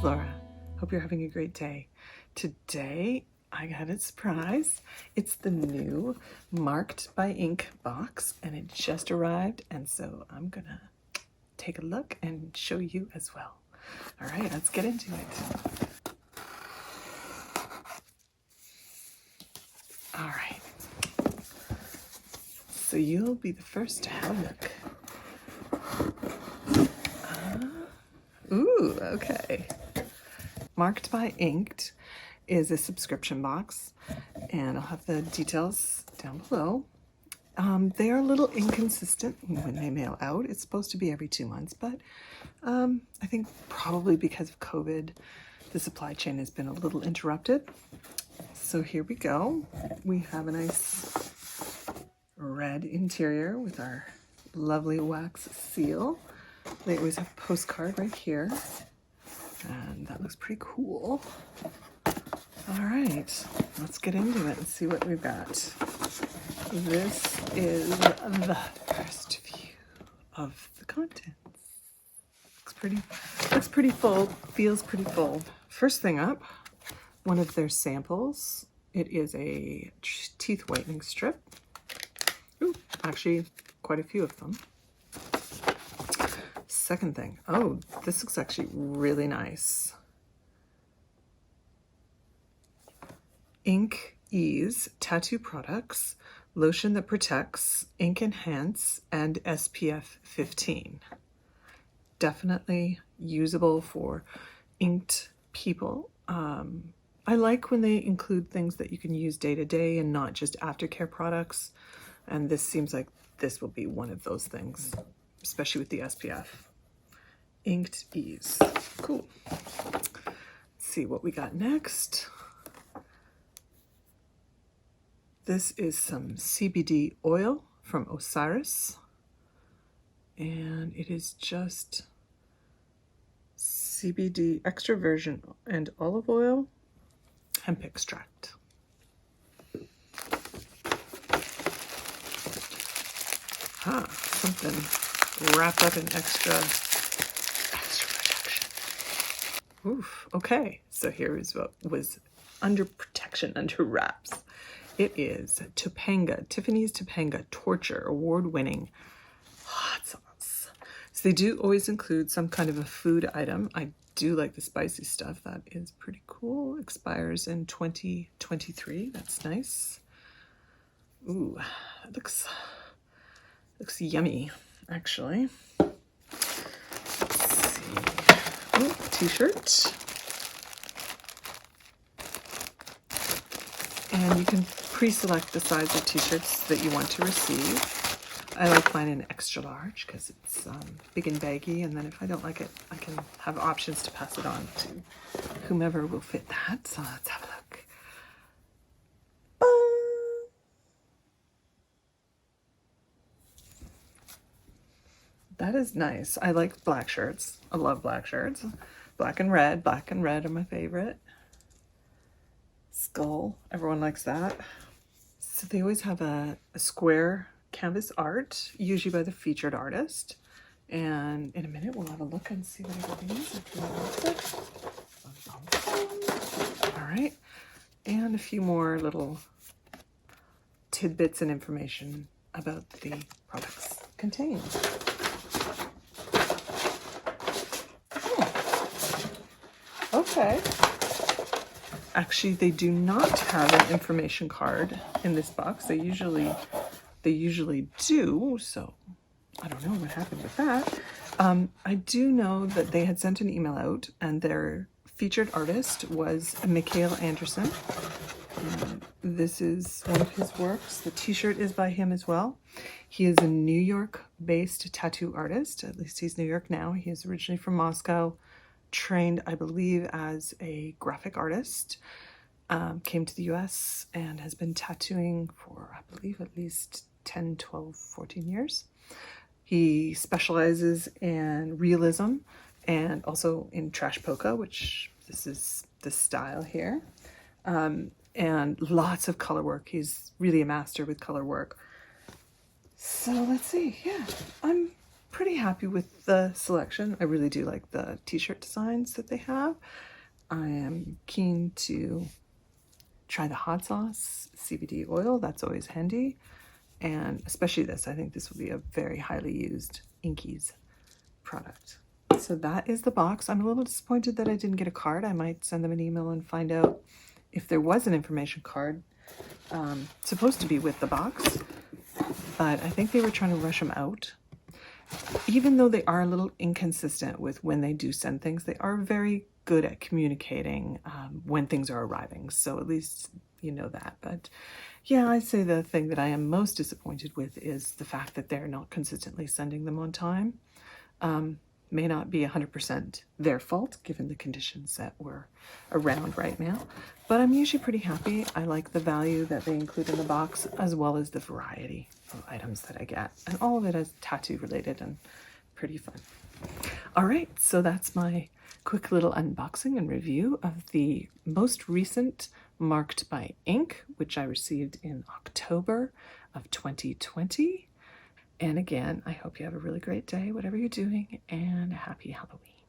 it's Laura. Hope you're having a great day. Today, I got a surprise. It's the new Marked by Ink box, and it just arrived, and so I'm gonna take a look and show you as well. All right, let's get into it. All right. So you'll be the first to have a look. Ooh, okay. Marked by Inked is a subscription box, and I'll have the details down below. They are a little inconsistent when they mail out. It's supposed to be every 2 months, but I think probably because of COVID, the supply chain has been a little interrupted. So here we go. We have a nice red interior with our lovely wax seal. They always have a postcard right here, and that looks pretty cool. All right, let's get into it and see what we've got. This is the first view of the contents. Looks pretty full, feels pretty full. First thing up, one of their samples. It is a teeth whitening strip. Ooh, actually quite a few of them. Second thing, oh, this looks actually really nice. Ink Ease Tattoo Products, lotion that protects, ink enhance, and SPF 15. Definitely usable for inked people. I like when they include things that you can use day to day and not just aftercare products. And this seems like this will be one of those things, especially with the SPF. Inked Ease. Cool. Let's see what we got next. This is some CBD oil from Osiris. And it is just CBD extra virgin and olive oil, hemp extract. Something wrapped up in extra protection. Oof, okay. So here is what was under protection, under wraps. It is Tiffany's Topanga Torture award-winning hot sauce. So they do always include some kind of a food item. I do like the spicy stuff. That is pretty cool. Expires in 2023. That's nice. Ooh, that looks yummy, actually. Let's see. Ooh, t-shirt. And you can pre-select the size of t-shirts that you want to receive. I like mine in extra large because it's big and baggy, and then if I don't like it, I can have options to pass it on to whomever will fit that. So let's have a look. That is nice. I like black shirts. I love black shirts. Black and red are my favorite. Skull, everyone likes that. So they always have a square canvas art, usually by the featured artist. And in a minute, we'll have a look and see what everything is. All right, and a few more little tidbits and information about the products contained. Okay. Actually, they do not have an information card in this box. They usually do, so I don't know what happened with that. I do know that they had sent an email out, and their featured artist was Mikhail Anderson. This is one of his works. The t-shirt is by him as well. He is a New York-based tattoo artist. At least he's New York now. He is originally from Moscow. Trained, I believe, as a graphic artist, came to the US and has been tattooing for, I believe, at least 10, 12, 14 years. He specializes in realism and also in trash polka, which this is the style here, and lots of color work. He's really a master with color work. So let's see. Yeah, I'm pretty happy with the selection. I really do like the t-shirt designs that they have. I am keen to try the hot sauce CBD oil. That's always handy. And especially this, I think this will be a very highly used Inkies product. So that is the box. I'm a little disappointed that I didn't get a card. I might send them an email and find out if there was an information card supposed to be with the box, but I think they were trying to rush them out. Even though they are a little inconsistent with when they do send things, they are very good at communicating when things are arriving. So at least you know that. But yeah, I'd say the thing that I am most disappointed with is the fact that they're not consistently sending them on time. May not be 100% their fault given the conditions that we're around right now, but I'm usually pretty happy. I like the value that they include in the box as well as the variety of items that I get, and all of it is tattoo related and pretty fun. All right, so that's my quick little unboxing and review of the most recent Marked by Ink, which I received in October of 2020. And again, I hope you have a really great day, whatever you're doing, and happy Halloween.